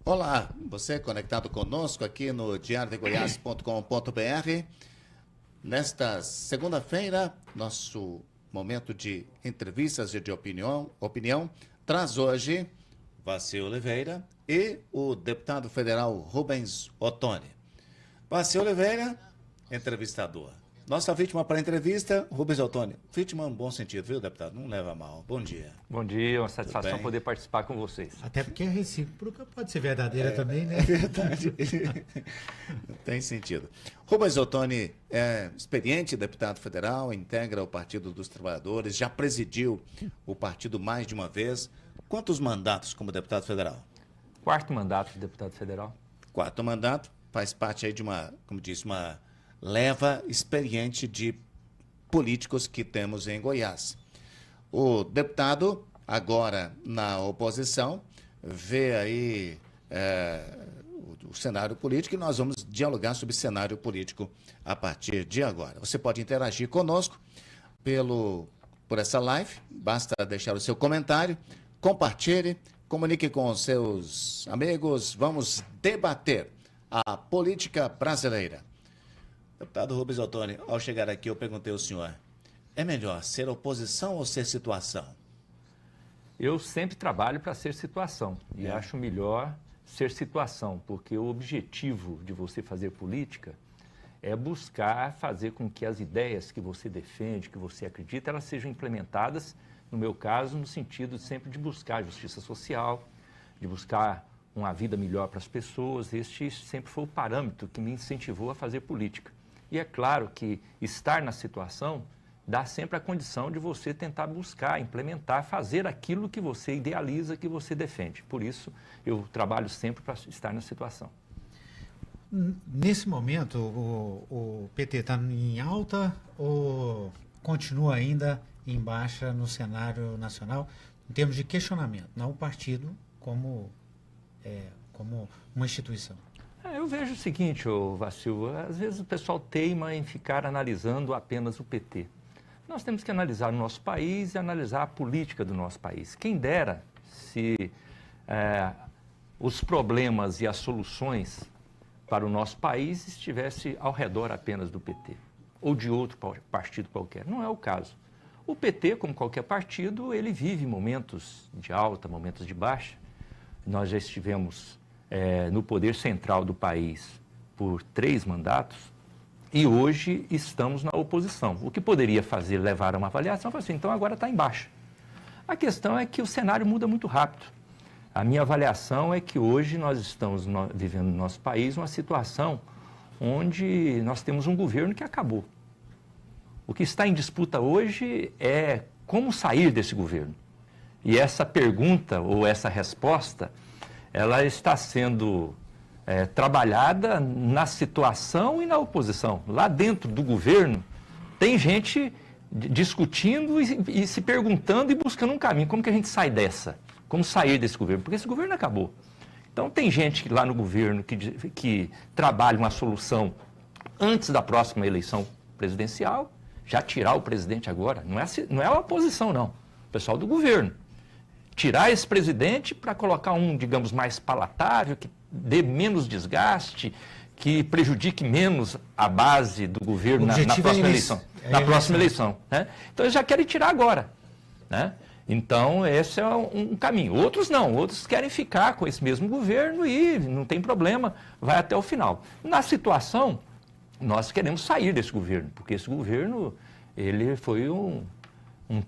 Olá, você conectado conosco aqui no diariodegoias.com.br. Nesta segunda-feira, nosso momento de entrevistas e de opinião traz hoje Vacil Oliveira e o deputado federal Rubens Ottoni. Vacil Oliveira, entrevistador. Nossa vítima para a entrevista, Rubens Ottoni. Vítima em bom sentido, viu, deputado? Não leva mal. Bom dia. Bom dia, uma satisfação poder participar com vocês. Até porque a recíproca pode ser verdadeira também, né? É verdade. Tem sentido. Rubens Ottoni é experiente deputado federal, integra o Partido dos Trabalhadores, já presidiu o partido mais de uma vez. Quantos mandatos como deputado federal? Quarto mandato de deputado federal. Quarto mandato, faz parte aí de uma, como disse, uma leva experiente de políticos que temos em Goiás. O deputado, agora na oposição, vê aí o cenário político e nós vamos dialogar sobre cenário político a partir de agora. Você pode interagir conosco por essa live, basta deixar o seu comentário, compartilhe, comunique com os seus amigos, vamos debater a política brasileira. Deputado Rubens Ottoni, ao chegar aqui eu perguntei ao senhor, é melhor ser oposição ou ser situação? Eu sempre trabalho para ser situação e acho melhor ser situação, porque o objetivo de você fazer política é buscar fazer com que as ideias que você defende, que você acredita, elas sejam implementadas, no meu caso, no sentido sempre de buscar justiça social, de buscar uma vida melhor para as pessoas. Este sempre foi o parâmetro que me incentivou a fazer política. E é claro que estar na situação dá sempre a condição de você tentar buscar, implementar, fazer aquilo que você idealiza, que você defende. Por isso, eu trabalho sempre para estar na situação. Nesse momento, o PT está em alta ou continua ainda em baixa no cenário nacional, em termos de questionamento, não o partido como uma instituição? Eu vejo o seguinte, Vacil, às vezes o pessoal teima em ficar analisando apenas o PT. Nós temos que analisar o nosso país e analisar a política do nosso país. Quem dera se os problemas e as soluções para o nosso país estivesse ao redor apenas do PT ou de outro partido qualquer. Não é o caso. O PT, como qualquer partido, ele vive momentos de alta, momentos de baixa. Nós já estivemos no poder central do país por 3 mandatos e hoje estamos na oposição. O que poderia fazer, levar a uma avaliação, foi assim, então agora está em baixa. A questão é que o cenário muda muito rápido. A minha avaliação é que hoje nós estamos vivendo no nosso país uma situação onde nós temos um governo que acabou. O que está em disputa hoje é como sair desse governo. E essa pergunta ou essa resposta, ela está sendo trabalhada na situação e na oposição. Lá dentro do governo, tem gente discutindo e se perguntando e buscando um caminho. Como que a gente sai dessa? Como sair desse governo? Porque esse governo acabou. Então, tem gente lá no governo que trabalha uma solução antes da próxima eleição presidencial, já tirar o presidente agora. Não é a oposição, não. O pessoal do governo. Tirar esse presidente para colocar um, digamos, mais palatável, que dê menos desgaste, que prejudique menos a base do governo na próxima eleição. Na próxima eleição, né? Então, eles já querem tirar agora, né? Então, esse é um caminho. Outros não, outros querem ficar com esse mesmo governo e não tem problema, vai até o final. Na situação, nós queremos sair desse governo, porque esse governo, ele foi um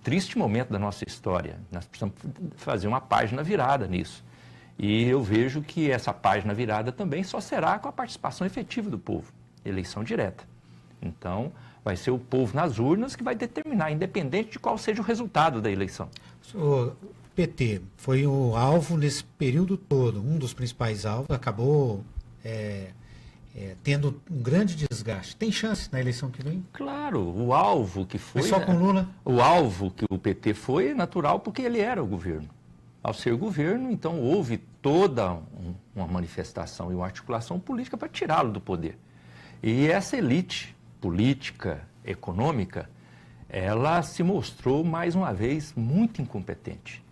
triste momento da nossa história. Nós precisamos fazer uma página virada nisso. E eu vejo que essa página virada também só será com a participação efetiva do povo, eleição direta. Então, vai ser o povo nas urnas que vai determinar, independente de qual seja o resultado da eleição. O PT foi o alvo nesse período todo, um dos principais alvos, acabou tendo um grande desgaste. Tem chance na eleição que vem? Claro, o alvo que foi... Mas só com Lula? O alvo que o PT foi é natural porque ele era o governo. ao ser governo, então houve toda uma manifestação e uma articulação política para tirá-lo do poder. E essa elite política, econômica, ela se mostrou, mais uma vez, muito incompetente.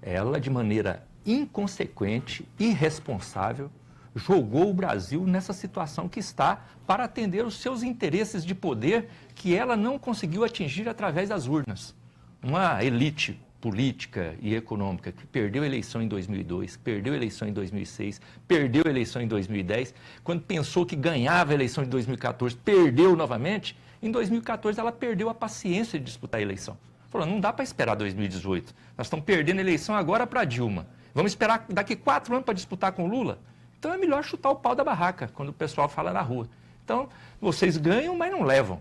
Ela, de maneira inconsequente, irresponsável, jogou o Brasil nessa situação que está para atender os seus interesses de poder que ela não conseguiu atingir através das urnas. Uma elite política e econômica que perdeu a eleição em 2002, perdeu a eleição em 2006, perdeu a eleição em 2010, quando pensou que ganhava a eleição de 2014, perdeu novamente, em 2014 ela perdeu a paciência de disputar a eleição. Falou, não dá para esperar 2018, nós estamos perdendo a eleição agora para Dilma, vamos esperar daqui 4 anos para disputar com Lula? Então é melhor chutar o pau da barraca, quando o pessoal fala na rua. Então, vocês ganham, mas não levam.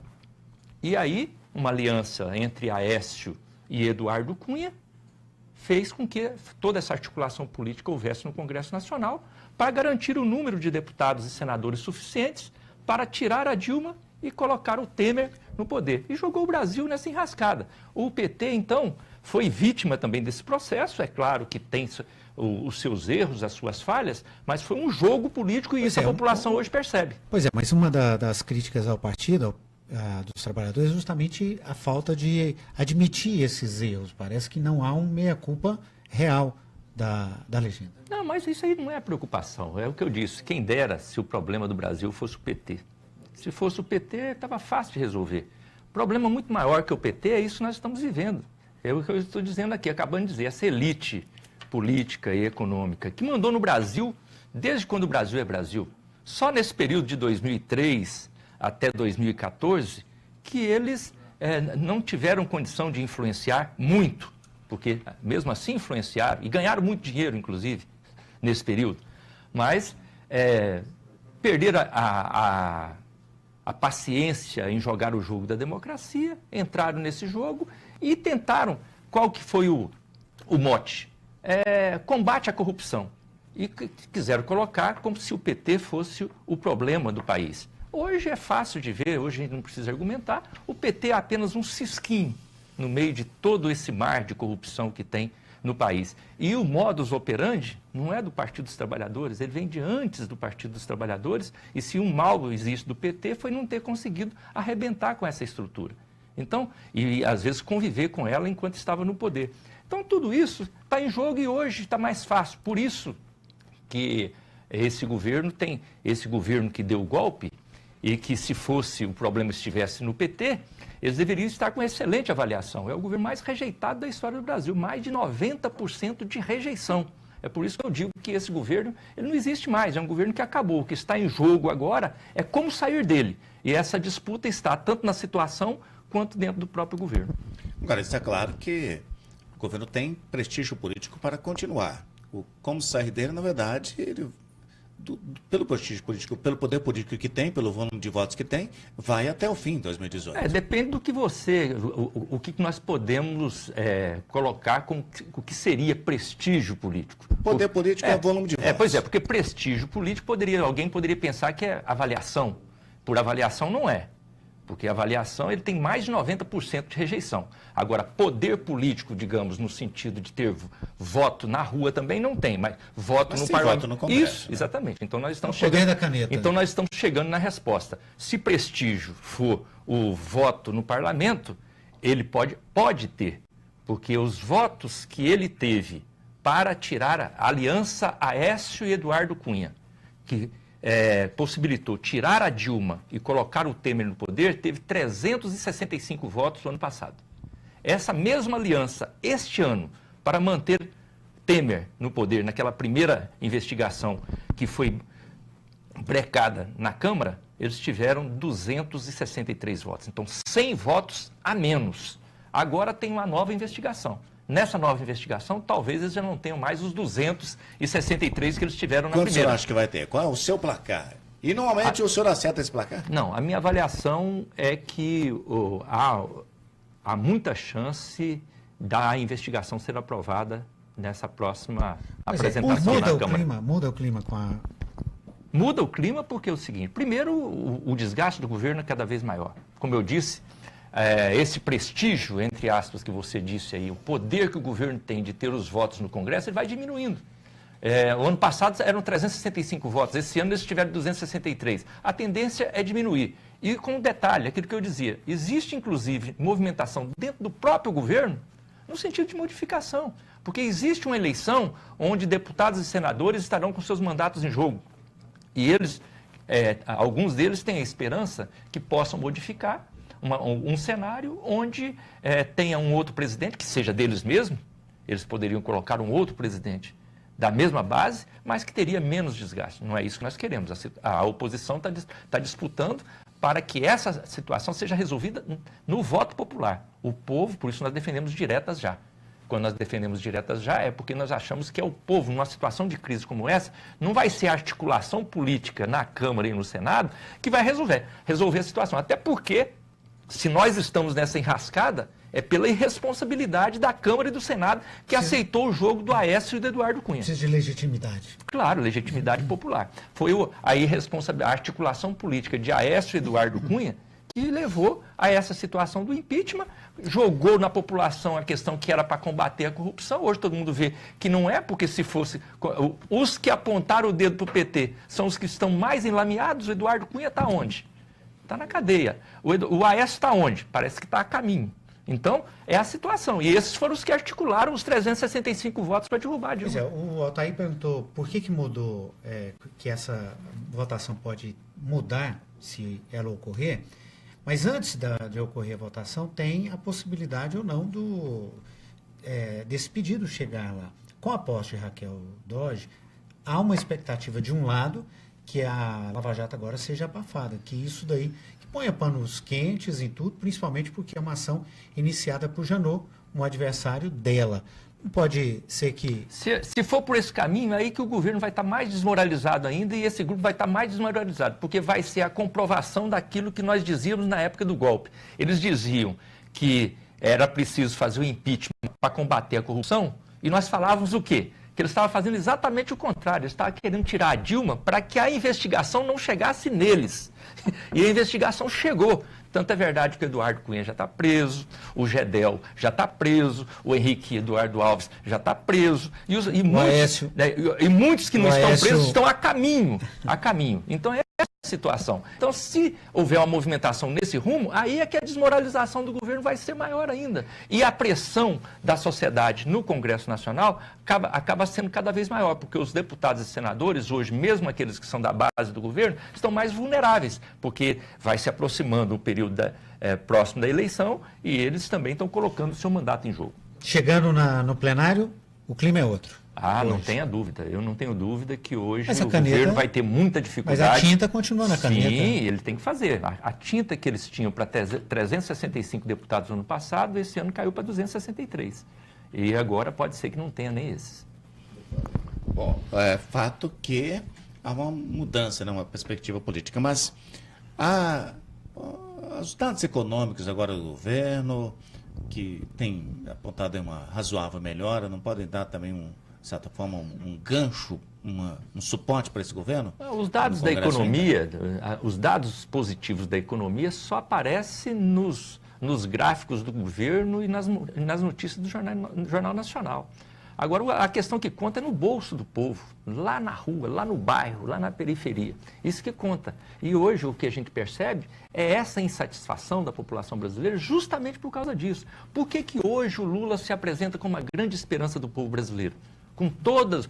E aí, uma aliança entre Aécio e Eduardo Cunha fez com que toda essa articulação política houvesse no Congresso Nacional para garantir o número de deputados e senadores suficientes para tirar a Dilma e colocar o Temer no poder. E jogou o Brasil nessa enrascada. O PT, então, foi vítima também desse processo. É claro que tem os seus erros, as suas falhas, mas foi um jogo político e isso a população hoje percebe. Pois é, mas uma das críticas ao partido, dos trabalhadores, é justamente a falta de admitir esses erros. Parece que não há um meia-culpa real da legenda. Não, mas isso aí não é preocupação. É o que eu disse. Quem dera se o problema do Brasil fosse o PT. Se fosse o PT, estava fácil de resolver. O problema muito maior que o PT é isso que nós estamos vivendo. É o que eu estou dizendo aqui, acabando de dizer. Essa elite política e econômica que mandou no Brasil, desde quando o Brasil é Brasil. Só nesse período de 2003 até 2014, que eles não tiveram condição de influenciar muito, porque mesmo assim influenciaram e ganharam muito dinheiro, inclusive, nesse período. Mas perderam a paciência em jogar o jogo da democracia, entraram nesse jogo e tentaram, qual que foi o mote? Combate à corrupção. E quiseram colocar como se o PT fosse o problema do país. Hoje é fácil de ver, hoje a gente não precisa argumentar, o PT é apenas um cisquinho no meio de todo esse mar de corrupção que tem no país. E o modus operandi não é do Partido dos Trabalhadores, ele vem de antes do Partido dos Trabalhadores, e se um mal existe do PT foi não ter conseguido arrebentar com essa estrutura. Então, e às vezes conviver com ela enquanto estava no poder. Então tudo isso está em jogo e hoje está mais fácil. Por isso que esse governo que deu o golpe, e que se fosse o problema estivesse no PT, eles deveriam estar com excelente avaliação. É o governo mais rejeitado da história do Brasil, mais de 90% de rejeição. É por isso que eu digo que esse governo ele não existe mais, é um governo que acabou. O que está em jogo agora é como sair dele. E essa disputa está tanto na situação quanto dentro do próprio governo. Agora, está claro que o governo tem prestígio político para continuar. Como sair dele, na verdade, ele... pelo prestígio político, pelo poder político que tem, pelo volume de votos que tem, vai até o fim de 2018. Depende do que o que nós podemos colocar como o que seria prestígio político. Poder político é volume de votos. Pois é, porque prestígio político alguém poderia pensar que é avaliação. Por avaliação não é. Porque a avaliação ele tem mais de 90% de rejeição. Agora, poder político, digamos, no sentido de ter voto na rua também não tem, mas voto no parlamento. Voto no Congresso, isso, exatamente. Então nós estamos chegando da caneta. Então nós estamos chegando na resposta. Se prestígio for o voto no parlamento, ele pode ter, porque os votos que ele teve para tirar a aliança Aécio e Eduardo Cunha, que possibilitou tirar a Dilma e colocar o Temer no poder, teve 365 votos no ano passado. Essa mesma aliança, este ano, para manter Temer no poder, naquela primeira investigação que foi brecada na Câmara, eles tiveram 263 votos. Então, 100 votos a menos. Agora tem uma nova investigação. Nessa nova investigação, talvez eles já não tenham mais os 263 que eles tiveram na primeira. Quanto o senhor acha que vai ter? Qual é o seu placar? E normalmente o senhor acerta esse placar? Não, a minha avaliação é que há muita chance da investigação ser aprovada nessa próxima apresentação na Câmara. Muda o clima com a... Muda o clima porque é o seguinte, primeiro, o desgaste do governo é cada vez maior. Como eu disse, esse prestígio, entre aspas, que você disse aí, o poder que o governo tem de ter os votos no Congresso, ele vai diminuindo. O ano passado eram 365 votos, esse ano eles tiveram 263. A tendência é diminuir. E com um detalhe, aquilo que eu dizia, existe inclusive movimentação dentro do próprio governo no sentido de modificação, porque existe uma eleição onde deputados e senadores estarão com seus mandatos em jogo. E eles, alguns deles têm a esperança que possam modificar um cenário onde tenha um outro presidente, que seja deles mesmos, eles poderiam colocar um outro presidente da mesma base, mas que teria menos desgaste. Não é isso que nós queremos. A oposição está disputando para que essa situação seja resolvida no voto popular. O povo, por isso nós defendemos diretas já. Quando nós defendemos diretas já, é porque nós achamos que é o povo, numa situação de crise como essa, não vai ser a articulação política na Câmara e no Senado que vai resolver a situação. Até porque, se nós estamos nessa enrascada, é pela irresponsabilidade da Câmara e do Senado que aceitou o jogo do Aécio e do Eduardo Cunha. Precisa de legitimidade. Claro, legitimidade popular. Foi a articulação política de Aécio e Eduardo Cunha que levou a essa situação do impeachment, jogou na população a questão que era para combater a corrupção. Hoje todo mundo vê que não é, porque se fosse... Os que apontaram o dedo para o PT são os que estão mais enlameados. O Eduardo Cunha está onde? Está na cadeia. O Aécio está onde? Parece que está a caminho. Então, é a situação. E esses foram os que articularam os 365 votos para derrubar a Dilma. Pois é, o Altair perguntou por que mudou, que essa votação pode mudar se ela ocorrer, mas antes de ocorrer a votação, tem a possibilidade ou não desse pedido chegar lá. Com a posse de Raquel Dodge, há uma expectativa de um lado que a Lava Jato agora seja abafada, que isso daí ponha panos quentes em tudo, principalmente porque é uma ação iniciada por Janot, um adversário dela. Não pode ser que... Se for por esse caminho, aí que o governo vai estar mais desmoralizado ainda e esse grupo vai estar mais desmoralizado, porque vai ser a comprovação daquilo que nós dizíamos na época do golpe. Eles diziam que era preciso fazer o impeachment para combater a corrupção e nós falávamos o quê? Que eles estavam fazendo exatamente o contrário, eles estavam querendo tirar a Dilma para que a investigação não chegasse neles. E a investigação chegou. Tanto é verdade que o Eduardo Cunha já está preso, o Gedel já está preso, o Henrique Eduardo Alves já está preso, e muitos que não estão presos estão a caminho. Então é essa a situação. Então, se houver uma movimentação nesse rumo, aí é que a desmoralização do governo vai ser maior ainda. E a pressão da sociedade no Congresso Nacional acaba sendo cada vez maior, porque os deputados e senadores, hoje, mesmo aqueles que são da base do governo, estão mais vulneráveis, porque vai se aproximando o período próximo da eleição e eles também estão colocando o seu mandato em jogo. Chegando no plenário, o clima é outro. Hoje. Não tenha dúvida. Eu não tenho dúvida que hoje o governo vai ter muita dificuldade. Mas a tinta continua na caneta. Sim, ele tem que fazer. A tinta que eles tinham para 365 deputados no ano passado, esse ano caiu para 263. E agora pode ser que não tenha nem esses. Bom, é fato que há uma mudança, né, uma perspectiva política, mas os dados econômicos agora do governo, que tem apontado uma razoável melhora, não podem dar também de certa forma, um gancho, um suporte para esse governo? Os dados da economia, os dados positivos da economia só aparecem nos gráficos do governo e nas notícias do Jornal Nacional. Agora, a questão que conta é no bolso do povo, lá na rua, lá no bairro, lá na periferia. Isso que conta. E hoje o que a gente percebe é essa insatisfação da população brasileira justamente por causa disso. Por que hoje o Lula se apresenta como uma grande esperança do povo brasileiro? Com todos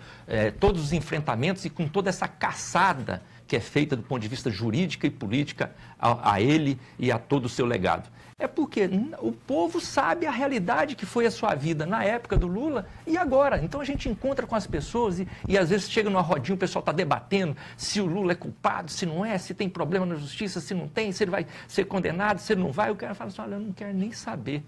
os enfrentamentos e com toda essa caçada que é feita do ponto de vista jurídica e política a ele e a todo o seu legado. É porque o povo sabe a realidade que foi a sua vida na época do Lula e agora. Então a gente encontra com as pessoas e às vezes chega numa rodinha, o pessoal está debatendo se o Lula é culpado, se não é, se tem problema na justiça, se não tem, se ele vai ser condenado, se ele não vai. O cara fala assim, olha, eu não quero nem saber.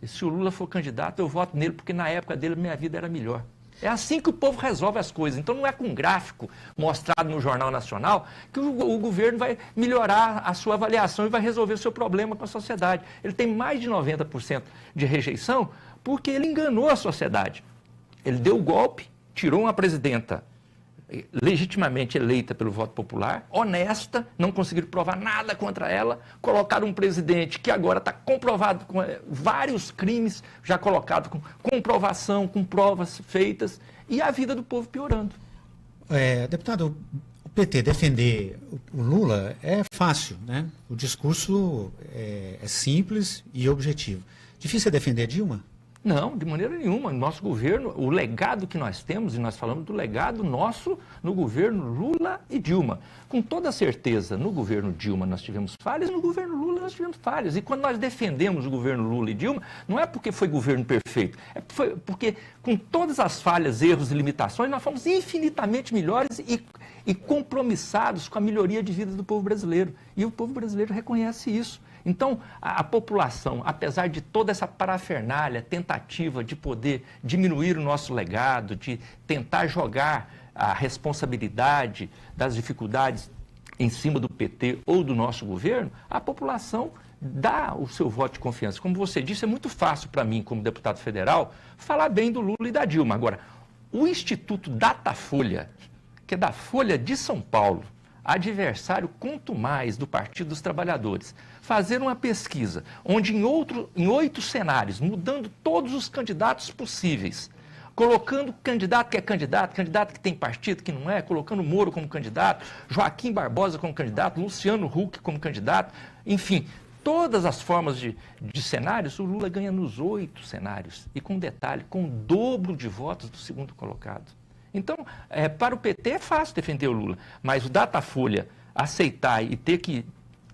E se o Lula for candidato, eu voto nele, porque na época dele minha vida era melhor. É assim que o povo resolve as coisas. Então não é com gráfico mostrado no Jornal Nacional que o governo vai melhorar a sua avaliação e vai resolver o seu problema com a sociedade. Ele tem mais de 90% de rejeição porque ele enganou a sociedade. Ele deu o golpe, tirou uma presidenta legitimamente eleita pelo voto popular, honesta, não conseguiram provar nada contra ela, colocaram um presidente que agora está comprovado com vários crimes, já colocado com comprovação, com provas feitas, e a vida do povo piorando. Deputado, o PT defender o Lula é fácil, né? O discurso é simples e objetivo. Difícil é defender Dilma? Não, de maneira nenhuma. Nosso governo, o legado que nós temos, e nós falamos do legado nosso no governo Lula e Dilma. Com toda certeza, no governo Dilma nós tivemos falhas, no governo Lula nós tivemos falhas. E quando nós defendemos o governo Lula e Dilma, não é porque foi governo perfeito, é porque com todas as falhas, erros e limitações, nós fomos infinitamente melhores e compromissados com a melhoria de vida do povo brasileiro. E o povo brasileiro reconhece isso. Então, a população, apesar de toda essa parafernália, tentativa de poder diminuir o nosso legado, de tentar jogar a responsabilidade das dificuldades em cima do PT ou do nosso governo, a população dá o seu voto de confiança. Como você disse, é muito fácil para mim, como deputado federal, falar bem do Lula e da Dilma. Agora, o Instituto Datafolha, que é da Folha de São Paulo, adversário contumaz do Partido dos Trabalhadores, fazer uma pesquisa onde em 8 cenários, mudando todos os candidatos possíveis, colocando candidato que é candidato, candidato que tem partido, que não é, colocando Moro como candidato, Joaquim Barbosa como candidato, Luciano Huck como candidato, enfim, todas as formas de cenários, o Lula ganha nos 8 cenários, e com detalhe, com o dobro de votos do segundo colocado. Então, para o PT é fácil defender o Lula, mas o Datafolha aceitar e ter que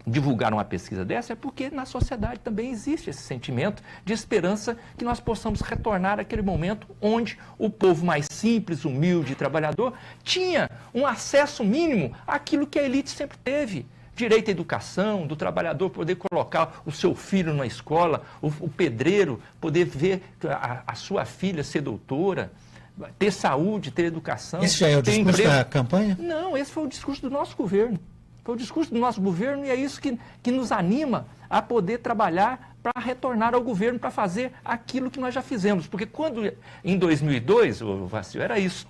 divulgar uma pesquisa dessa é porque na sociedade também existe esse sentimento de esperança que nós possamos retornar àquele momento onde o povo mais simples, humilde e trabalhador tinha um acesso mínimo àquilo que a elite sempre teve. Direito à educação, do trabalhador poder colocar o seu filho na escola, o pedreiro poder ver a sua filha ser doutora, ter saúde, ter educação. Esse já é o discurso da campanha? Não, esse foi o discurso do nosso governo. Foi o discurso do nosso governo e é isso que nos anima a poder trabalhar para retornar ao governo, para fazer aquilo que nós já fizemos. Porque quando, em 2002, o Vacil, era isso.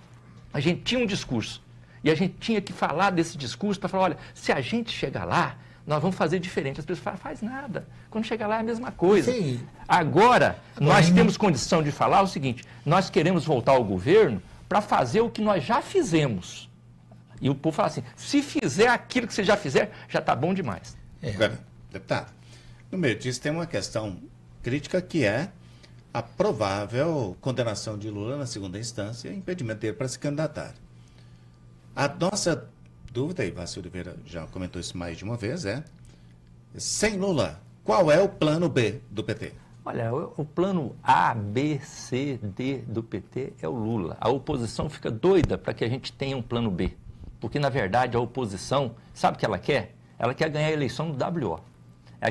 A gente tinha um discurso e a gente tinha que falar desse discurso para falar, olha, se a gente chegar lá, nós vamos fazer diferente. As pessoas falam, faz nada. Quando chegar lá é a mesma coisa. Sim. Agora, nós temos condição de falar o seguinte, nós queremos voltar ao governo para fazer o que nós já fizemos. E o povo fala assim, se fizer aquilo que você já fizer, já está bom demais. Agora, deputado, no meio disso tem uma questão crítica que é a provável condenação de Lula na segunda instância e impedimento dele para se candidatar. A nossa dúvida, e Vacil Oliveira já comentou isso mais de uma vez, sem Lula, qual é o plano B do PT? Olha, o plano A, B, C, D do PT é o Lula. A oposição fica doida para que a gente tenha um plano B. Porque, na verdade, a oposição, sabe o que ela quer? Ela quer ganhar a eleição do WO. É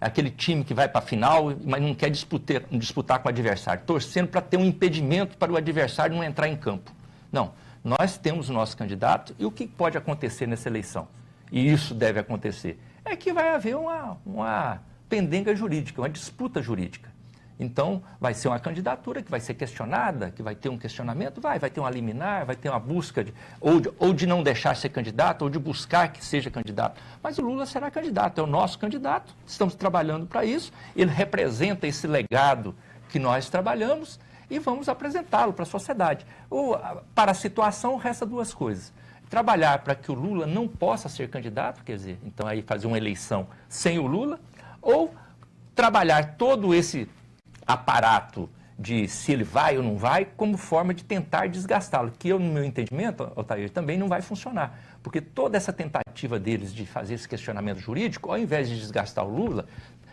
aquele time que vai para a final, mas não quer disputar com o adversário, torcendo para ter um impedimento para o adversário não entrar em campo. Não, nós temos o nosso candidato e o que pode acontecer nessa eleição? E isso deve acontecer. É que vai haver uma pendenga jurídica, uma disputa jurídica. Então, vai ser uma candidatura que vai ser questionada, que vai ter um questionamento, vai ter uma liminar, vai ter uma busca ou de não deixar ser candidato, ou de buscar que seja candidato. Mas o Lula será candidato, é o nosso candidato, estamos trabalhando para isso, ele representa esse legado que nós trabalhamos e vamos apresentá-lo para a sociedade. Para a situação, resta 2 coisas. Trabalhar para que o Lula não possa ser candidato, quer dizer, então aí fazer uma eleição sem o Lula, ou trabalhar todo esse aparato de se ele vai ou não vai, como forma de tentar desgastá-lo, que no meu entendimento, Altair, também não vai funcionar, porque toda essa tentativa deles de fazer esse questionamento jurídico, ao invés de desgastar o Lula,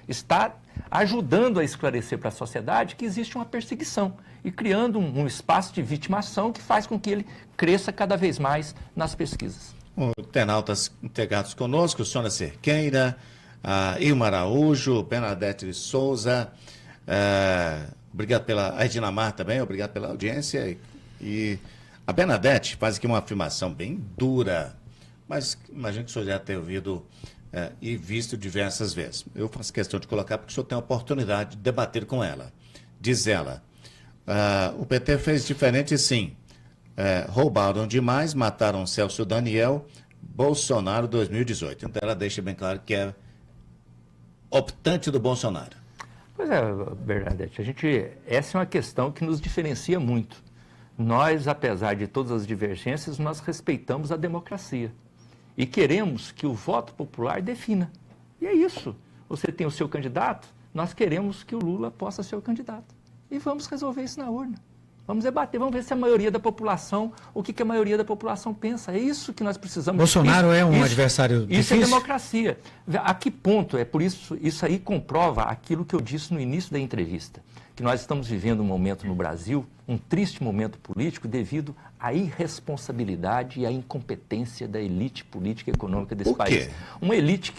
está ajudando a esclarecer para a sociedade que existe uma perseguição e criando um espaço de vitimação que faz com que ele cresça cada vez mais nas pesquisas. Internautas integrados conosco, Sônia Cerqueira, Ilma Araújo, Bernadette de Souza, obrigado pela Edinamar também, obrigado pela audiência. E a Bernadette faz aqui uma afirmação bem dura, mas imagino que o senhor já tenha ouvido e visto diversas vezes. Eu faço questão de colocar porque o senhor tem a oportunidade de debater com ela. Diz ela, o PT fez diferente sim. roubaram demais, mataram Celso Daniel, Bolsonaro 2018. Então ela deixa bem claro que é optante do Bolsonaro. Pois é, Bernadette, essa é uma questão que nos diferencia muito. Nós, apesar de todas as divergências, nós respeitamos a democracia e queremos que o voto popular defina. E é isso. Você tem o seu candidato, nós queremos que o Lula possa ser o candidato. E vamos resolver isso na urna. Vamos debater, vamos ver se a maioria da população, o que a maioria da população pensa. É isso que nós precisamos. Bolsonaro é um adversário difícil? Isso é democracia. A que ponto? Por isso, isso aí comprova aquilo que eu disse no início da entrevista, que nós estamos vivendo um momento no Brasil, um triste momento político devido à irresponsabilidade e à incompetência da elite política e econômica desse país. Uma elite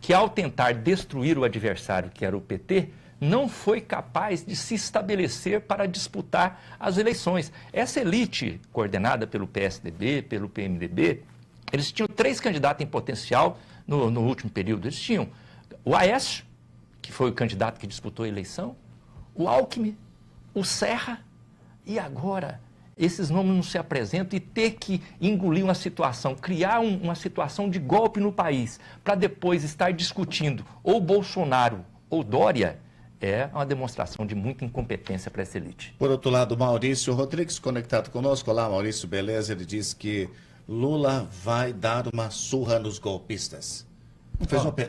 que, ao tentar destruir o adversário, que era o PT, não foi capaz de se estabelecer para disputar as eleições. Essa elite, coordenada pelo PSDB, pelo PMDB, eles tinham 3 candidatos em potencial no último período. Eles tinham o Aécio, que foi o candidato que disputou a eleição, o Alckmin, o Serra, e agora esses nomes não se apresentam e ter que engolir uma situação, criar uma situação de golpe no país, para depois estar discutindo ou Bolsonaro ou Dória, é uma demonstração de muita incompetência para essa elite. Por outro lado, Maurício Rodrigues, conectado conosco. Olá, Maurício, beleza? Ele diz que Lula vai dar uma surra nos golpistas.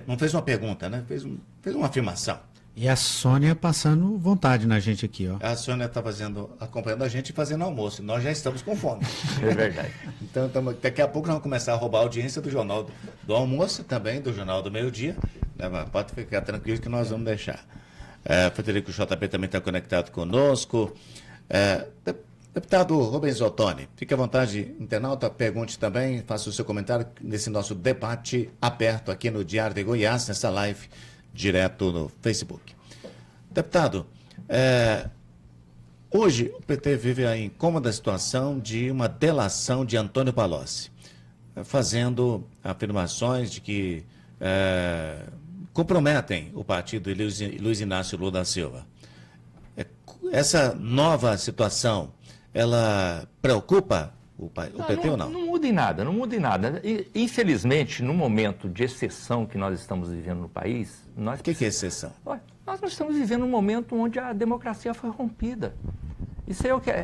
Não fez uma pergunta, né? Fez uma afirmação. E a Sônia passando vontade na gente aqui, ó. A Sônia está acompanhando a gente e fazendo almoço. Nós já estamos com fome. É verdade. Então, daqui a pouco nós vamos começar a roubar a audiência do Jornal do Almoço, também do Jornal do Meio-Dia. Pode ficar tranquilo que nós vamos deixar. Frederico JP também está conectado conosco. Deputado Rubens Ottoni, fique à vontade, internauta, pergunte também, faça o seu comentário nesse nosso debate aberto aqui no Diário de Goiás, nessa live direto no Facebook. Deputado, hoje o PT vive a incômoda situação de uma delação de Antônio Palocci, fazendo afirmações de que comprometem o partido de Luiz Inácio Lula da Silva. Essa nova situação, ela preocupa o PT ou não? Não muda em nada, não muda em nada. Infelizmente, no momento de exceção que nós estamos vivendo no país... O que é exceção? Nós estamos vivendo um momento onde a democracia foi rompida.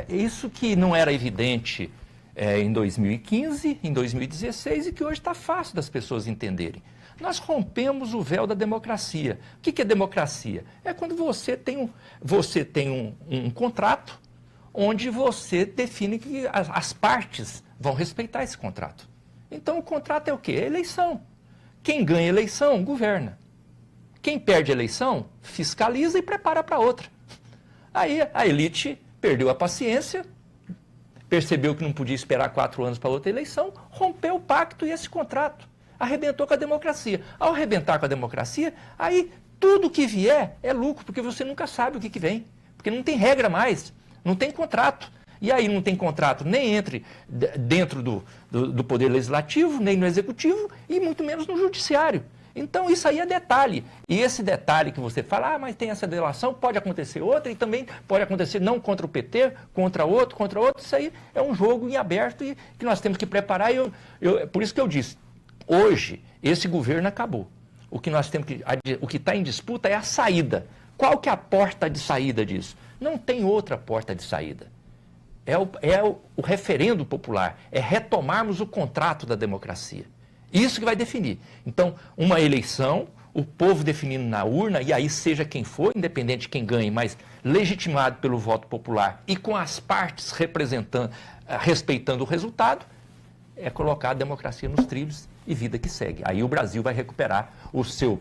Isso que não era evidente em 2015, em 2016 e que hoje está fácil das pessoas entenderem. Nós rompemos o véu da democracia. O que é democracia? É quando você tem um contrato onde você define que as partes vão respeitar esse contrato. Então, o contrato é o quê? É eleição. Quem ganha eleição, governa. Quem perde eleição, fiscaliza e prepara para outra. Aí a elite perdeu a paciência, percebeu que não podia esperar 4 anos para outra eleição, rompeu o pacto e esse contrato. Arrebentou com a democracia. Ao arrebentar com a democracia, aí tudo que vier é lucro, porque você nunca sabe o que vem. Porque não tem regra mais, não tem contrato. E aí não tem contrato nem dentro do Poder Legislativo, nem no Executivo, e muito menos no Judiciário. Então isso aí é detalhe. E esse detalhe que você fala, mas tem essa delação, pode acontecer outra, e também pode acontecer não contra o PT, contra outro, isso aí é um jogo em aberto e que nós temos que preparar. Por isso que eu disse, hoje, esse governo acabou. O que está em disputa é a saída. Qual que é a porta de saída disso? Não tem outra porta de saída. É o referendo popular, é retomarmos o contrato da democracia. Isso que vai definir. Então, uma eleição, o povo definindo na urna, e aí seja quem for, independente de quem ganhe, mas legitimado pelo voto popular e com as partes respeitando o resultado, é colocar a democracia nos trilhos e vida que segue. Aí o Brasil vai recuperar o seu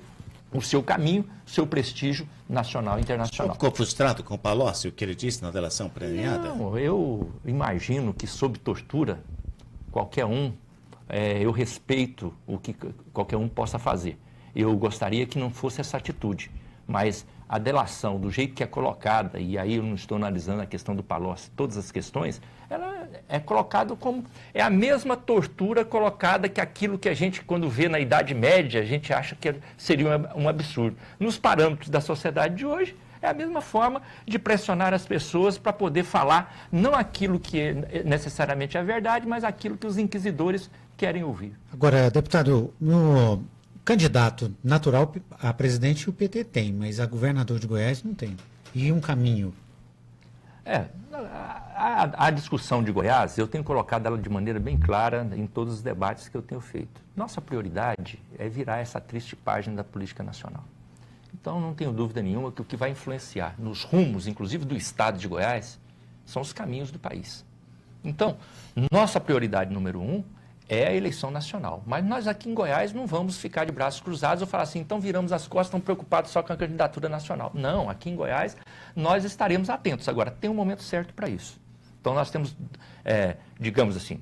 caminho, o seu prestígio nacional e internacional. Você ficou frustrado com o Palocci, o que ele disse na delação premiada? Não, eu imagino que sob tortura, qualquer um, eu respeito o que qualquer um possa fazer. Eu gostaria que não fosse essa atitude, mas a delação, do jeito que é colocada, e aí eu não estou analisando a questão do Palocci, todas as questões, ela é colocada como... É a mesma tortura colocada que aquilo que a gente, quando vê na Idade Média, a gente acha que seria um absurdo. Nos parâmetros da sociedade de hoje, É a mesma forma de pressionar as pessoas para poder falar não aquilo que é necessariamente a verdade, mas aquilo que os inquisidores querem ouvir. Agora, deputado, no candidato natural a presidente o PT tem, mas a governador de Goiás não tem. E um caminho? A discussão de Goiás, eu tenho colocado ela de maneira bem clara em todos os debates que eu tenho feito. Nossa prioridade é virar essa triste página da política nacional. Então, não tenho dúvida nenhuma que o que vai influenciar nos rumos, inclusive do estado de Goiás, são os caminhos do país. Então, nossa prioridade número 1 é a eleição nacional. Mas nós aqui em Goiás não vamos ficar de braços cruzados ou falar assim, então viramos as costas, estamos preocupados só com a candidatura nacional. Não, aqui em Goiás nós estaremos atentos. Agora, tem um momento certo para isso. Então, nós temos, digamos assim,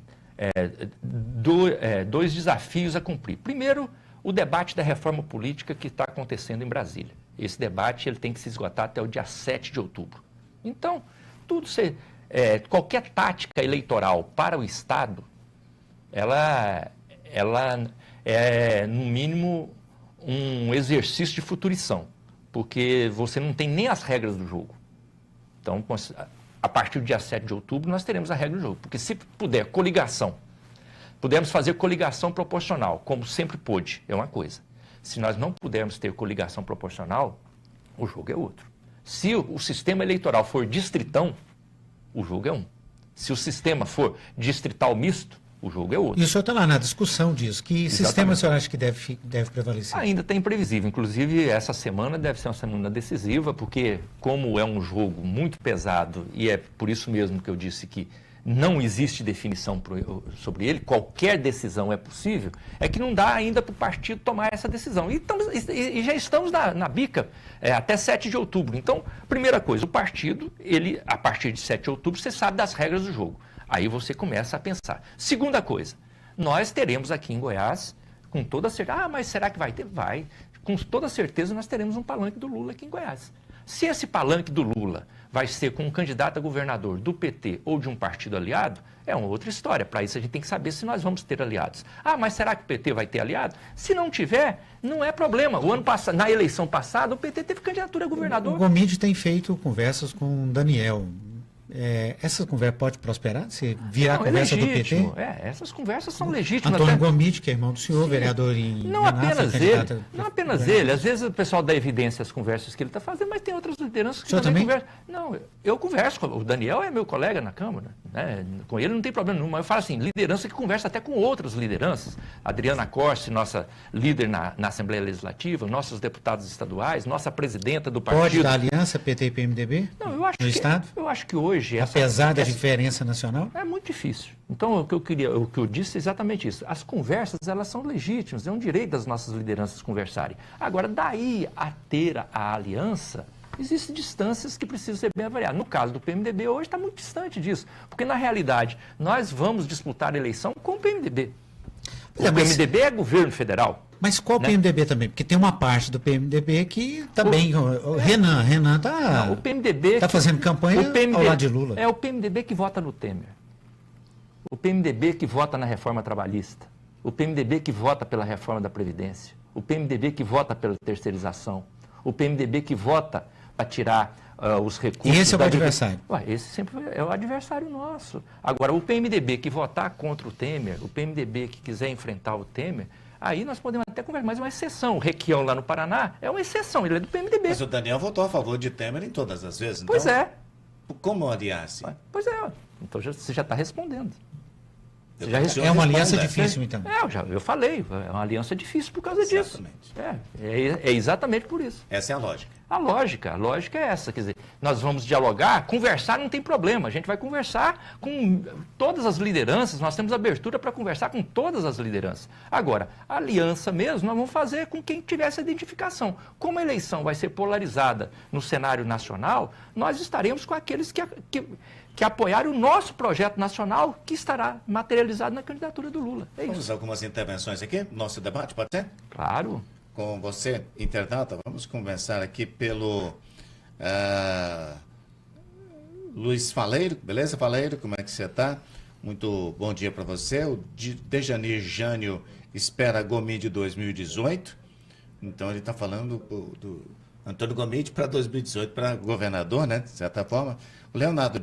dois desafios a cumprir. Primeiro, o debate da reforma política que está acontecendo em Brasília. Esse debate ele tem que se esgotar até o dia 7 de outubro. Então, qualquer tática eleitoral para o Estado, ela é, no mínimo, um exercício de futurição, porque você não tem nem as regras do jogo. Então, a partir do dia 7 de outubro, nós teremos a regra do jogo, porque se puder pudermos fazer coligação proporcional, como sempre pôde, é uma coisa. Se nós não pudermos ter coligação proporcional, o jogo é outro. Se o sistema eleitoral for distritão, o jogo é um. Se o sistema for distrital misto, o jogo é outro. E o senhor está lá na discussão disso. Que Exatamente. Sistema o senhor acha que deve prevalecer? Ainda está imprevisível. Inclusive, essa semana deve ser uma semana decisiva, porque como é um jogo muito pesado, e é por isso mesmo que eu disse que não existe definição sobre ele, qualquer decisão é possível, é que não dá ainda para o partido tomar essa decisão. E já estamos na bica até 7 de outubro. Então, primeira coisa, o partido, a partir de 7 de outubro, você sabe das regras do jogo. Aí você começa a pensar. Segunda coisa, nós teremos aqui em Goiás, com toda certeza, mas será que vai ter? Vai. Com toda certeza nós teremos um palanque do Lula aqui em Goiás. Se esse palanque do Lula vai ser com um candidato a governador do PT ou de um partido aliado, é uma outra história. Para isso a gente tem que saber se nós vamos ter aliados. Mas será que o PT vai ter aliado? Se não tiver, não é problema. O ano passado, na eleição passada, o PT teve candidatura a governador. O Gomide tem feito conversas com o Daniel. Essa conversa pode prosperar? Se virar a conversa do PT? Essas conversas são legítimas. Antônio Gomide, que é irmão do senhor, vereador em Não apenas ele. Às vezes o pessoal dá evidência às conversas que ele está fazendo, mas tem outras lideranças que também conversam. Não, eu converso. O Daniel é meu colega na Câmara. Né? Com ele não tem problema nenhum. Mas eu falo assim, liderança que conversa até com outras lideranças. Adriana Corse, nossa líder na Assembleia Legislativa, nossos deputados estaduais, nossa presidenta do partido. Pode dar aliança PT e PMDB no Estado? Eu acho que hoje... Apesar da diferença nacional? É muito difícil. Então, o que eu disse é exatamente isso. As conversas, elas são legítimas, é um direito das nossas lideranças conversarem. Agora, daí a ter a aliança, existem distâncias que precisam ser bem avaliadas. No caso do PMDB, hoje está muito distante disso, porque, na realidade, nós vamos disputar a eleição com o PMDB. O PMDB é governo federal. Mas qual PMDB também? Porque tem uma parte do PMDB que está bem. O Renan está. O PMDB está fazendo campanha ao lado de Lula. É o PMDB que vota no Temer. O PMDB que vota na reforma trabalhista. O PMDB que vota pela reforma da Previdência. O PMDB que vota pela terceirização. O PMDB que vota para tirar os recursos. E esse é o adversário? Esse sempre é o adversário nosso. Agora, o PMDB que votar contra o Temer, o PMDB que quiser enfrentar o Temer, aí nós podemos até conversar, mas é uma exceção. O Requião lá no Paraná é uma exceção, ele é do PMDB. Mas o Daniel votou a favor de Temer em todas as vezes, então... Pois é. Como aliar-se? Pois é, então você já está respondendo. É uma aliança difícil, então. Eu falei, é uma aliança difícil por causa disso. É exatamente por isso. Essa é a lógica. A lógica é essa, quer dizer, nós vamos dialogar, conversar não tem problema, a gente vai conversar com todas as lideranças, nós temos abertura para conversar com todas as lideranças. Agora, a aliança mesmo, nós vamos fazer com quem tiver essa identificação. Como a eleição vai ser polarizada no cenário nacional, nós estaremos com aqueles que apoiarem o nosso projeto nacional, que estará materializado na candidatura do Lula. Vamos algumas intervenções aqui no nosso debate, pode ser? Claro. Com você, internauta, vamos conversar aqui pelo Luiz Faleiro. Beleza, Faleiro? Como é que você está? Muito bom dia para você. O Dejanir Jânio espera Gomide 2018. Então ele está falando Antônio Gomide para 2018, para governador, né, de certa forma. O Leonardo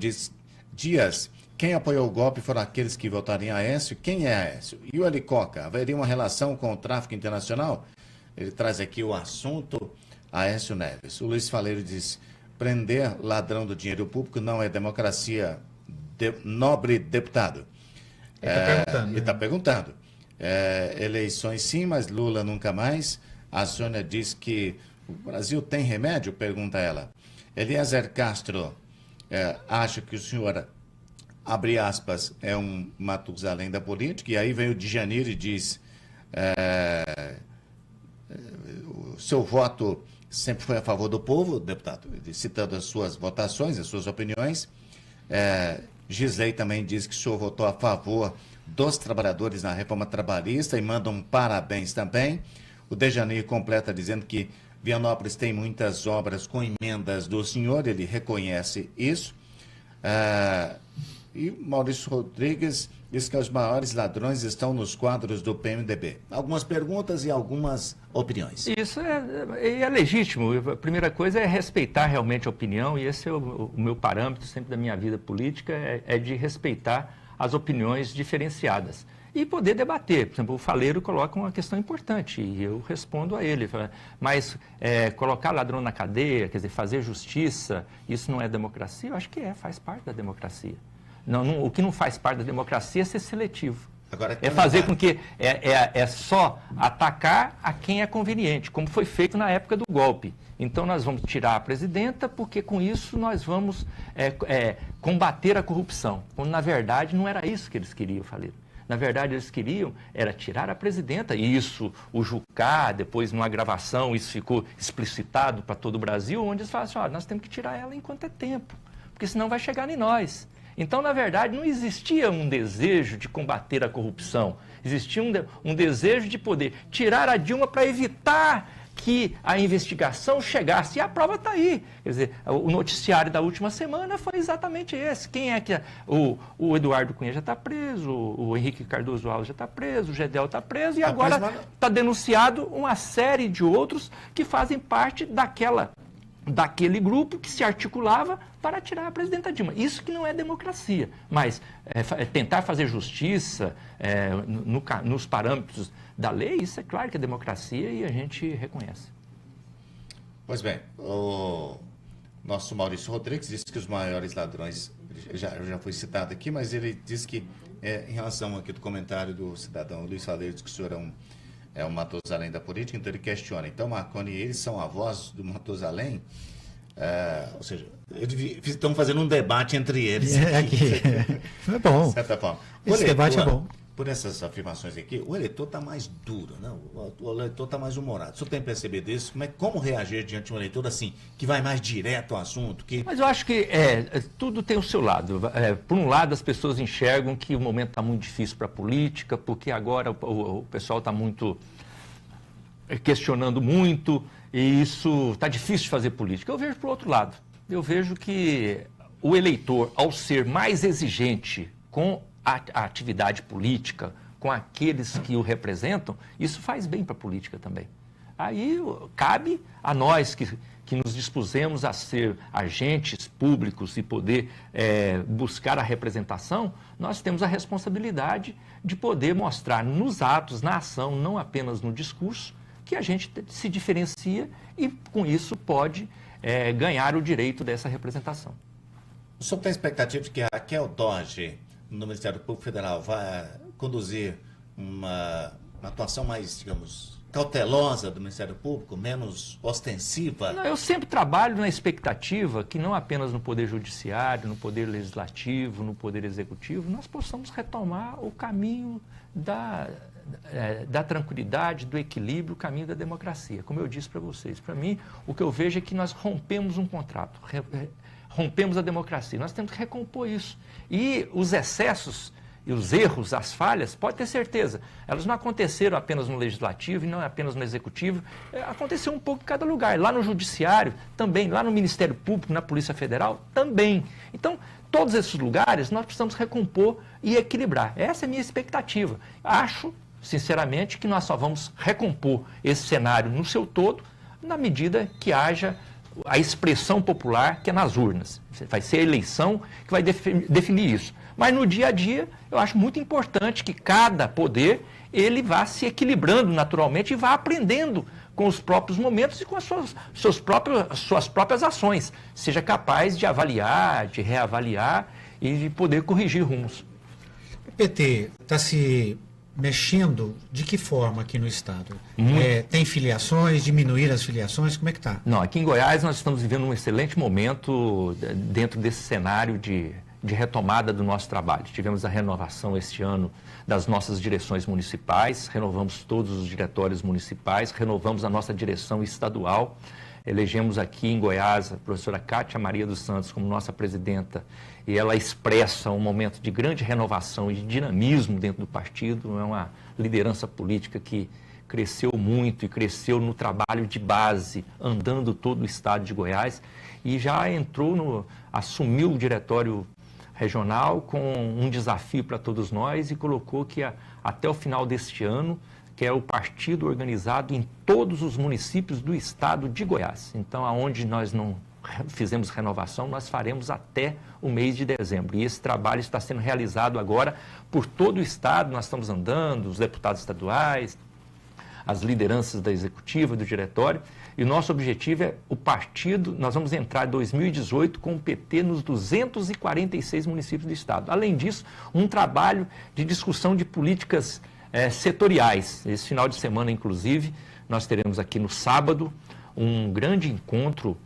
Dias, quem apoiou o golpe foram aqueles que votaram em Aécio. Quem é Aécio? E o Helicoca, haveria uma relação com o tráfico internacional? Ele traz aqui o assunto Aécio Neves. O Luiz Faleiro diz, prender ladrão do dinheiro público não é democracia, nobre deputado. Ele está perguntando. Eleições sim, mas Lula nunca mais. A Sônia diz que o Brasil tem remédio? Pergunta ela. Eliezer Castro acha que o senhor, abre aspas, é um Matusalém da política. E aí vem o Djanir e diz, o seu voto sempre foi a favor do povo, deputado, citando as suas votações, as suas opiniões. Gisley também diz que o senhor votou a favor dos trabalhadores na reforma trabalhista e manda um parabéns também. O Dejanir completa dizendo que Vianópolis tem muitas obras com emendas do senhor, ele reconhece isso. E Maurício Rodrigues diz que os maiores ladrões estão nos quadros do PMDB. Algumas perguntas e algumas opiniões. Isso é legítimo. A primeira coisa é respeitar realmente a opinião, e esse é o meu parâmetro sempre da minha vida política, é de respeitar as opiniões diferenciadas. E poder debater. Por exemplo, o Faleiro coloca uma questão importante, e eu respondo a ele. Mas colocar ladrão na cadeia, quer dizer, fazer justiça, isso não é democracia? Eu acho que faz parte da democracia. Não, o que não faz parte da democracia é ser seletivo. Agora, é fazer com que só atacar a quem é conveniente, como foi feito na época do golpe. Então nós vamos tirar a presidenta porque com isso nós vamos combater a corrupção. Quando na verdade não era isso que eles queriam, Faleiro. Na verdade eles queriam era tirar a presidenta. E isso, o Jucá, depois numa gravação, isso ficou explicitado para todo o Brasil, onde eles falaram assim, nós temos que tirar ela enquanto é tempo, porque senão vai chegar em nós. Então, na verdade, não existia um desejo de combater a corrupção. Existia um desejo de poder tirar a Dilma para evitar que a investigação chegasse. E a prova está aí. Quer dizer, o noticiário da última semana foi exatamente esse. Quem é que... O Eduardo Cunha já está preso, o Henrique Cardoso Alves já está preso, o Gedel está preso, e agora está denunciado uma série de outros que fazem parte daquele grupo que se articulava para tirar a presidenta Dilma. Isso que não é democracia, mas tentar fazer justiça nos parâmetros da lei, isso é claro que é democracia e a gente reconhece. Pois bem, o nosso Maurício Rodrigues disse que os maiores ladrões, já foi citado aqui, mas ele disse que, em relação aqui do comentário do cidadão Luiz Faleiro, diz que o senhor é um Matusalém da política, então ele questiona. Então, Marconi e eles são avós do Matusalém? Ou seja, eles estão fazendo um debate entre eles. É bom. De certa forma. Esse debate é bom. Por essas afirmações aqui, o eleitor está mais duro, né? O eleitor está mais humorado. O senhor tem percebido isso? Como reagir diante de um eleitor assim, que vai mais direto ao assunto? Mas eu acho que tudo tem o seu lado. Por um lado, as pessoas enxergam que o momento está muito difícil para a política, porque agora o pessoal está muito questionando muito, e isso está difícil de fazer política. Eu vejo por outro lado. Eu vejo que o eleitor, ao ser mais exigente com a atividade política, com aqueles que o representam, isso faz bem para a política também. Aí cabe a nós que nos dispusemos a ser agentes públicos e poder buscar a representação, nós temos a responsabilidade de poder mostrar nos atos, na ação, não apenas no discurso, que a gente se diferencia e, com isso, pode ganhar o direito dessa representação. O senhor tem expectativa de que a Raquel Dodge, no Ministério Público Federal, vai conduzir uma atuação mais, digamos, cautelosa do Ministério Público, menos ostensiva? Não, eu sempre trabalho na expectativa que não apenas no Poder Judiciário, no Poder Legislativo, no Poder Executivo, nós possamos retomar o caminho da tranquilidade, do equilíbrio, o caminho da democracia. Como eu disse para vocês, para mim, o que eu vejo é que nós rompemos um contrato, rompemos a democracia. Nós temos que recompor isso. E os excessos e os erros, as falhas, pode ter certeza, elas não aconteceram apenas no Legislativo e não apenas no Executivo, aconteceu um pouco em cada lugar. Lá no Judiciário, também, lá no Ministério Público, na Polícia Federal, também. Então, todos esses lugares nós precisamos recompor e equilibrar. Essa é a minha expectativa. Acho, sinceramente, que nós só vamos recompor esse cenário no seu todo na medida que haja a expressão popular, que é nas urnas. Vai ser a eleição que vai definir isso. Mas no dia a dia, eu acho muito importante que cada poder ele vá se equilibrando naturalmente e vá aprendendo com os próprios momentos e com as suas próprias ações. Seja capaz de avaliar, de reavaliar e de poder corrigir rumos. O PT está se mexendo de que forma aqui no Estado? Tem filiações, diminuir as filiações, como é que está? Não, aqui em Goiás nós estamos vivendo um excelente momento dentro desse cenário de retomada do nosso trabalho. Tivemos a renovação este ano das nossas direções municipais, renovamos todos os diretórios municipais, renovamos a nossa direção estadual, elegemos aqui em Goiás a professora Cátia Maria dos Santos como nossa presidenta, e ela expressa um momento de grande renovação e de dinamismo dentro do partido. É uma liderança política que cresceu muito e cresceu no trabalho de base, andando todo o estado de Goiás, e já assumiu o diretório regional com um desafio para todos nós e colocou que até o final deste ano, que é o partido organizado em todos os municípios do estado de Goiás. Então, aonde nós não fizemos renovação, nós faremos até o mês de dezembro. E esse trabalho está sendo realizado agora por todo o estado, nós estamos andando, os deputados estaduais, as lideranças da executiva, do diretório, e o nosso objetivo é o partido, nós vamos entrar em 2018 com o PT nos 246 municípios do estado. Além disso, um trabalho de discussão de políticas setoriais. Esse final de semana, inclusive, nós teremos aqui no sábado um grande encontro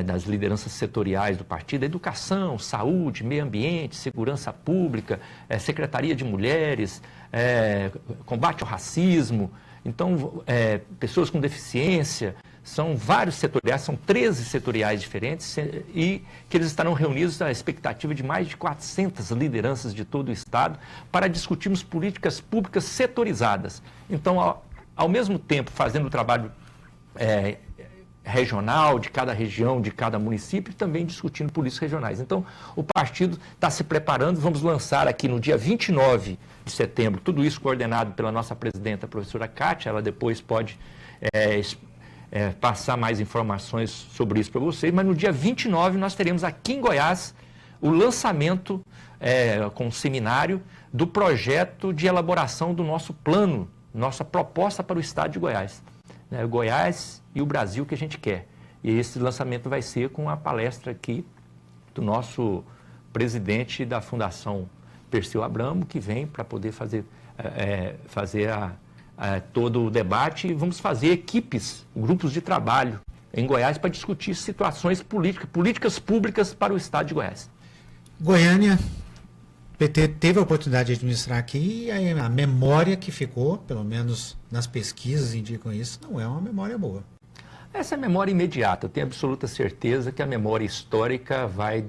das lideranças setoriais do partido, educação, saúde, meio ambiente, segurança pública, Secretaria de Mulheres, combate ao racismo. Então, pessoas com deficiência, são vários setoriais, são 13 setoriais diferentes e que eles estarão reunidos à expectativa de mais de 400 lideranças de todo o estado para discutirmos políticas públicas setorizadas. Então, ao mesmo tempo, fazendo o trabalho regional de cada região, de cada município, e também discutindo políticas regionais. Então, o partido está se preparando, vamos lançar aqui no dia 29 de setembro, tudo isso coordenado pela nossa presidenta, a professora Cátia, ela depois pode passar mais informações sobre isso para vocês, mas no dia 29 nós teremos aqui em Goiás o lançamento com um seminário do projeto de elaboração do nosso plano, nossa proposta para o estado de Goiás. Goiás e o Brasil que a gente quer. E esse lançamento vai ser com a palestra aqui do nosso presidente da Fundação Perseu Abramo, que vem para poder fazer todo o debate, e vamos fazer equipes, grupos de trabalho em Goiás para discutir situações políticas públicas para o estado de Goiás. Goiânia, o PT teve a oportunidade de administrar aqui e a memória que ficou, pelo menos nas pesquisas indicam isso, não é uma memória boa. Essa é a memória imediata. Eu tenho absoluta certeza que a memória histórica vai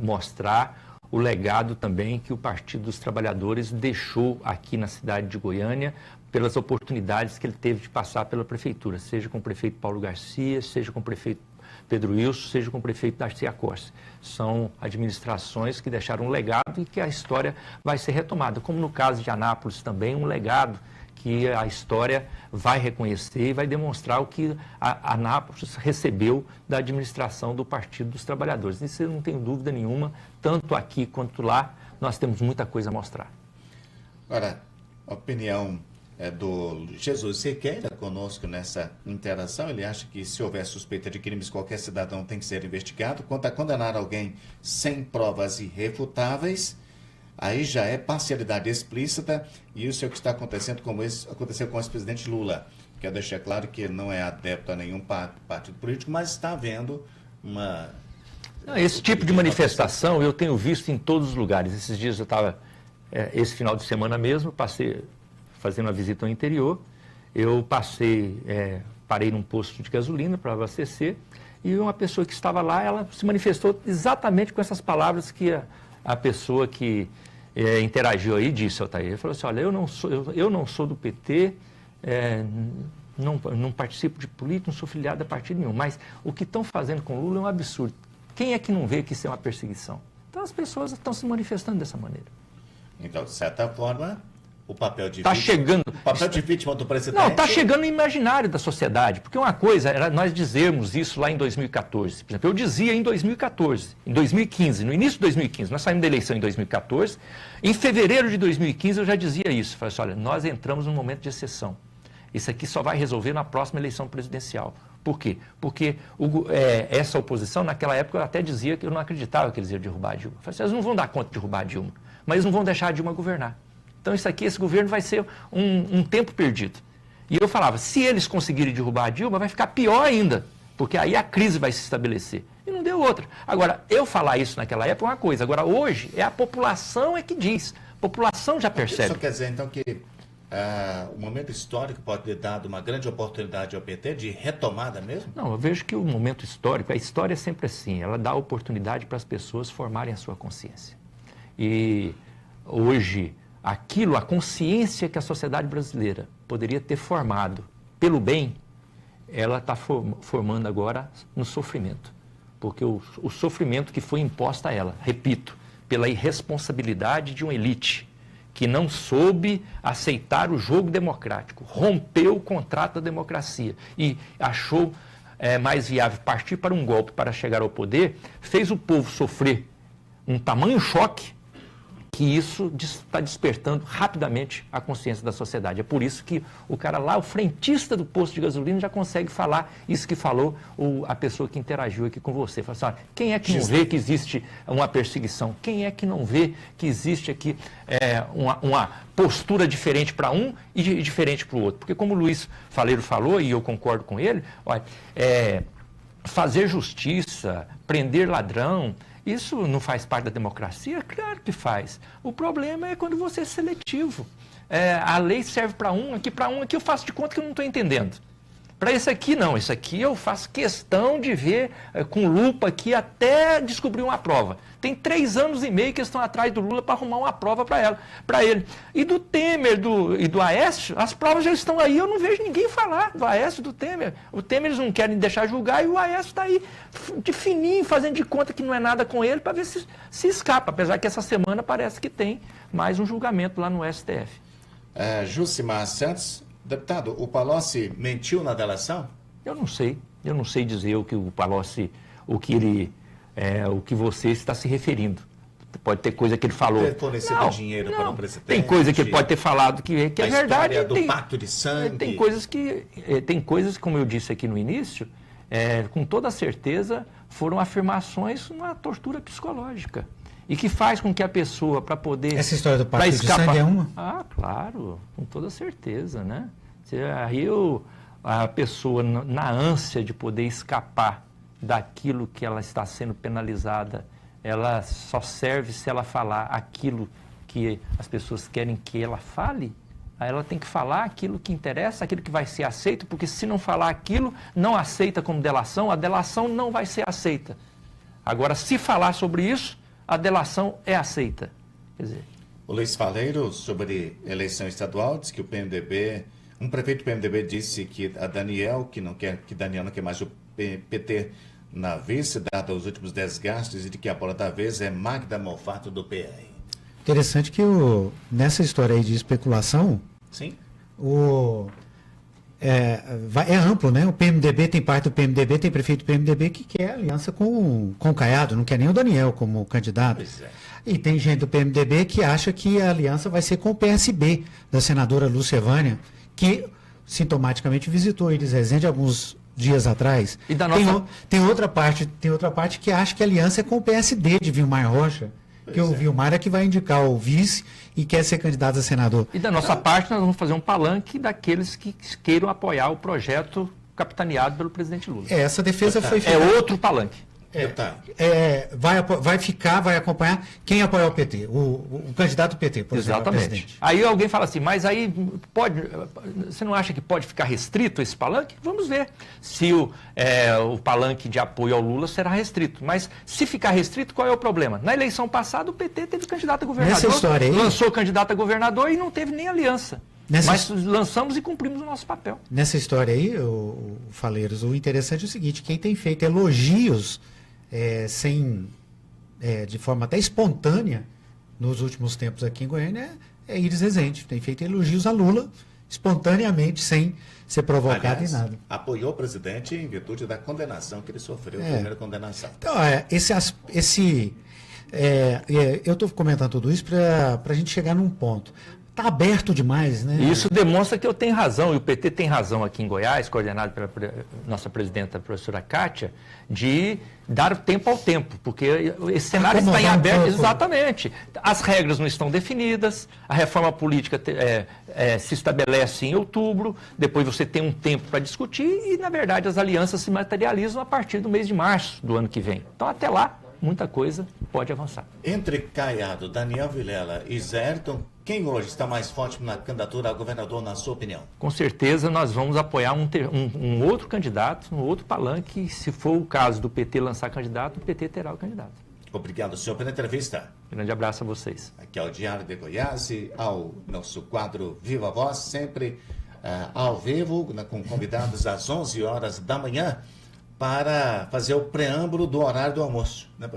mostrar o legado também que o Partido dos Trabalhadores deixou aqui na cidade de Goiânia pelas oportunidades que ele teve de passar pela prefeitura, seja com o prefeito Paulo Garcia, seja com o prefeito Pedro Wilson, seja com o prefeito Darcy Acossi. São administrações que deixaram um legado e que a história vai ser retomada, como no caso de Anápolis também, um legado que a história vai reconhecer e vai demonstrar o que a Anápolis recebeu da administração do Partido dos Trabalhadores. Isso eu não tenho dúvida nenhuma, tanto aqui quanto lá, nós temos muita coisa a mostrar. Agora, a opinião do Jesus Sequeira conosco nessa interação. Ele acha que se houver suspeita de crimes, qualquer cidadão tem que ser investigado. Quanto a condenar alguém sem provas irrefutáveis, aí já é parcialidade explícita, e isso é o que está acontecendo, como aconteceu com o ex-presidente Lula. Quero deixar claro que ele não é adepto a nenhum partido político, mas está havendo uma... Esse tipo de manifestação eu tenho visto em todos os lugares. Esses dias eu estava, esse final de semana mesmo, passei fazendo uma visita ao interior, eu parei num posto de gasolina para abastecer, e uma pessoa que estava lá, ela se manifestou exatamente com essas palavras que a pessoa que interagiu aí disse, Altair. Ele falou assim, olha, eu não sou do PT, não participo de política, não sou filiado a partido nenhum, mas o que estão fazendo com o Lula é um absurdo. Quem é que não vê que isso é uma perseguição? Então as pessoas estão se manifestando dessa maneira. Então, de certa forma, o papel de Está chegando. O papel de vítima do presidente. Não, está chegando no imaginário da sociedade. Porque uma coisa era nós dizermos isso lá em 2014. Por exemplo, eu dizia em 2014, em 2015, no início de 2015, nós saímos da eleição em 2014. Em fevereiro de 2015 eu já dizia isso. Falei assim, olha, nós entramos num momento de exceção. Isso aqui só vai resolver na próxima eleição presidencial. Por quê? Porque essa oposição, naquela época, eu até dizia que eu não acreditava que eles iam derrubar a Dilma. Eu falei assim, eles não vão dar conta de derrubar a Dilma, mas eles não vão deixar a Dilma governar. Então, esse governo vai ser um tempo perdido. E eu falava, se eles conseguirem derrubar a Dilma, vai ficar pior ainda, porque aí a crise vai se estabelecer. E não deu outra. Agora, eu falar isso naquela época é uma coisa. Agora, hoje, a população que diz. A população já percebe. Isso quer dizer, então, que o momento histórico pode ter dado uma grande oportunidade ao PT de retomada mesmo? Não, eu vejo que o momento histórico, a história é sempre assim, ela dá oportunidade para as pessoas formarem a sua consciência. E hoje, a consciência que a sociedade brasileira poderia ter formado pelo bem, ela está formando agora no sofrimento. Porque o sofrimento que foi imposto a ela, repito, pela irresponsabilidade de uma elite que não soube aceitar o jogo democrático, rompeu o contrato da democracia e achou mais viável partir para um golpe para chegar ao poder, fez o povo sofrer um tamanho choque que isso está despertando rapidamente a consciência da sociedade. É por isso que o cara lá, o frentista do posto de gasolina, já consegue falar isso que falou a pessoa que interagiu aqui com você. Fala assim, olha, quem é que não vê que existe uma perseguição? Quem é que não vê que existe aqui uma postura diferente para um e diferente para o outro? Porque como o Luiz Faleiro falou, e eu concordo com ele, olha, fazer justiça, prender ladrão, isso não faz parte da democracia? Claro que faz. O problema é quando você é seletivo. A lei serve para um aqui eu faço de conta que eu não estou entendendo. Para esse aqui, não. Esse aqui eu faço questão de ver com lupa aqui até descobrir uma prova. Tem 3 anos e meio que estão atrás do Lula para arrumar uma prova para ele. E do Temer e do Aécio, as provas já estão aí, eu não vejo ninguém falar do Aécio e do Temer. O Temer eles não querem deixar julgar e o Aécio está aí de fininho, fazendo de conta que não é nada com ele para ver se escapa. Apesar que essa semana parece que tem mais um julgamento lá no STF. Jucimar Santos, deputado, o Palocci mentiu na delação? Eu não sei dizer o que o Palocci, o que você está se referindo. Pode ter coisa que ele falou. Ter fornecido dinheiro para o presidente. Tem coisa que ele pode ter falado que é verdade. Do pacto de sangue. Tem coisas, como eu disse aqui no início, com toda certeza foram afirmações, uma tortura psicológica. E que faz com que a pessoa, para poder... Essa história do pacto de sangue é uma? Ah, claro, com toda certeza, né? Aí a pessoa, na ânsia de poder escapar daquilo que ela está sendo penalizada, ela só serve se ela falar aquilo que as pessoas querem que ela fale. Aí ela tem que falar aquilo que interessa, aquilo que vai ser aceito, porque se não falar aquilo, não aceita como delação, a delação não vai ser aceita. Agora, se falar sobre isso, a delação é aceita. Quer dizer... O Luiz Faleiro, sobre eleição estadual, diz que o PMDB... Um prefeito do PMDB disse que a Daniel, que Daniel não quer mais o PT na vice, dado os últimos desgastes, e de que a bola da vez é Magda Mofato do PR. Interessante que nessa história aí de especulação, sim, é amplo, né? O PMDB tem parte do PMDB, tem prefeito do PMDB que quer aliança com o Caiado, não quer nem o Daniel como candidato. Pois é. E tem gente do PMDB que acha que a aliança vai ser com o PSB, da senadora Lúcia Vânia, que sintomaticamente visitou Iris Rezende alguns dias atrás. E da tem outra parte que acha que a aliança é com o PSD de Vilmar Rocha, que o Vilmar é que vai indicar o vice e quer ser candidato a senador. E da nossa parte nós vamos fazer um palanque daqueles que queiram apoiar o projeto capitaneado pelo presidente Lula. Essa defesa foi feita. É outro palanque. Vai acompanhar quem apoiar o PT, o candidato do PT, por exemplo, exatamente. Aí alguém fala assim, mas aí você não acha que pode ficar restrito esse palanque? Vamos ver se o palanque de apoio ao Lula será restrito. Mas se ficar restrito, qual é o problema? Na eleição passada, o PT teve candidato a governador, nessa história aí, lançou candidato a governador e não teve nem aliança. Mas lançamos e cumprimos o nosso papel. Nessa história aí, o Faleiros, o interessante é o seguinte, quem tem feito elogios de forma até espontânea nos últimos tempos aqui em Goiânia é Iris Rezende. Tem feito elogios a Lula espontaneamente, sem ser provocado. Aliás, em nada. apoiou o presidente em virtude da condenação que ele sofreu, a primeira condenação. Então, eu estou comentando tudo isso para a gente chegar num ponto. Está aberto demais, né? Isso demonstra que eu tenho razão, e o PT tem razão aqui em Goiás, coordenado pela nossa presidenta, a professora Kátia, de dar tempo ao tempo, porque esse cenário está em aberto. Exatamente. As regras não estão definidas, a reforma política se estabelece em outubro, depois você tem um tempo para discutir e, na verdade, as alianças se materializam a partir do mês de março do ano que vem. Então, até lá, muita coisa pode avançar. Entre Caiado, Daniel Vilela e Zerton, quem hoje está mais forte na candidatura a governador, na sua opinião? Com certeza nós vamos apoiar um outro candidato, um outro palanque. Se for o caso do PT lançar candidato, o PT terá o candidato. Obrigado, senhor, pela entrevista. Grande abraço a vocês. Aqui ao Diário de Goiás e ao nosso quadro Viva a Voz, sempre ao vivo, com convidados às 11 horas da manhã, para fazer o preâmbulo do horário do almoço, né?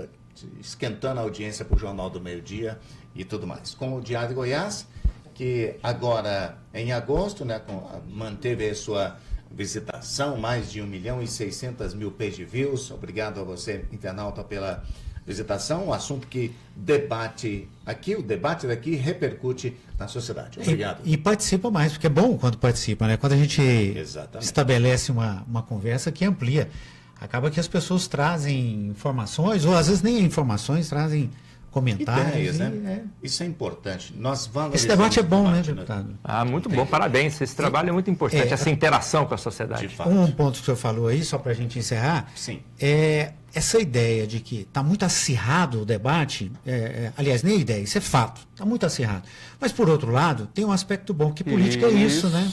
Esquentando a audiência para o Jornal do Meio-Dia e tudo mais. Com o Diário de Goiás, que agora em agosto, né, manteve a sua visitação, mais de 1.600.000 page views. Obrigado a você, internauta, pela visitação. Um assunto que o debate daqui repercute na sociedade. Obrigado. E participa mais, porque é bom quando participa, né? Quando a gente estabelece uma conversa que amplia. Acaba que as pessoas trazem informações, ou às vezes nem informações, trazem comentários. Ideias, né? Isso é importante. Esse debate é bom, né, deputado? Muito bom, parabéns. Esse trabalho é muito importante, essa interação com a sociedade. Um ponto que o senhor falou aí, só para a gente encerrar, é essa ideia de que está muito acirrado o debate, aliás, nem ideia, isso é fato, está muito acirrado. Mas, por outro lado, tem um aspecto bom, que política é isso, né?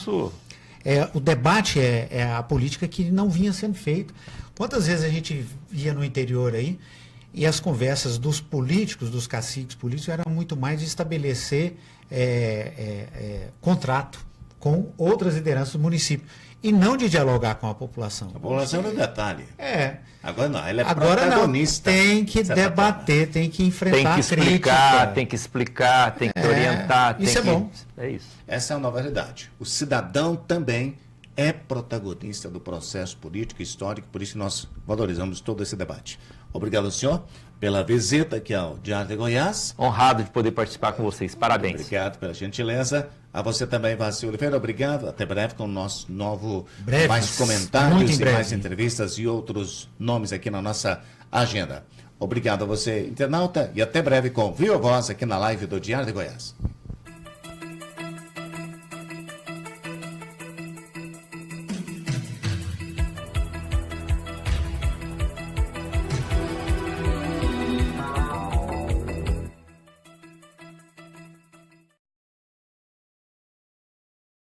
O debate é a política que não vinha sendo feita. Quantas vezes a gente ia no interior aí e as conversas dos políticos, dos caciques políticos, eram muito mais de estabelecer contrato com outras lideranças do município e não de dialogar com a população. A população é um detalhe. Agora não, ela é agora protagonista. Não, tem que debater, tem que enfrentar a crítica. Tem que explicar, tem que orientar. Isso é bom. É isso. Essa é a nova realidade. O cidadão também é protagonista do processo político e histórico, por isso nós valorizamos todo esse debate. Obrigado, senhor, pela visita aqui ao Diário de Goiás. Honrado de poder participar com vocês. Parabéns. Obrigado pela gentileza. A você também, Vacil Oliveira. Obrigado. Até breve com o nosso novo... mais comentários e mais entrevistas e outros nomes aqui na nossa agenda. Obrigado a você, internauta, e até breve com Viva Voz aqui na live do Diário de Goiás.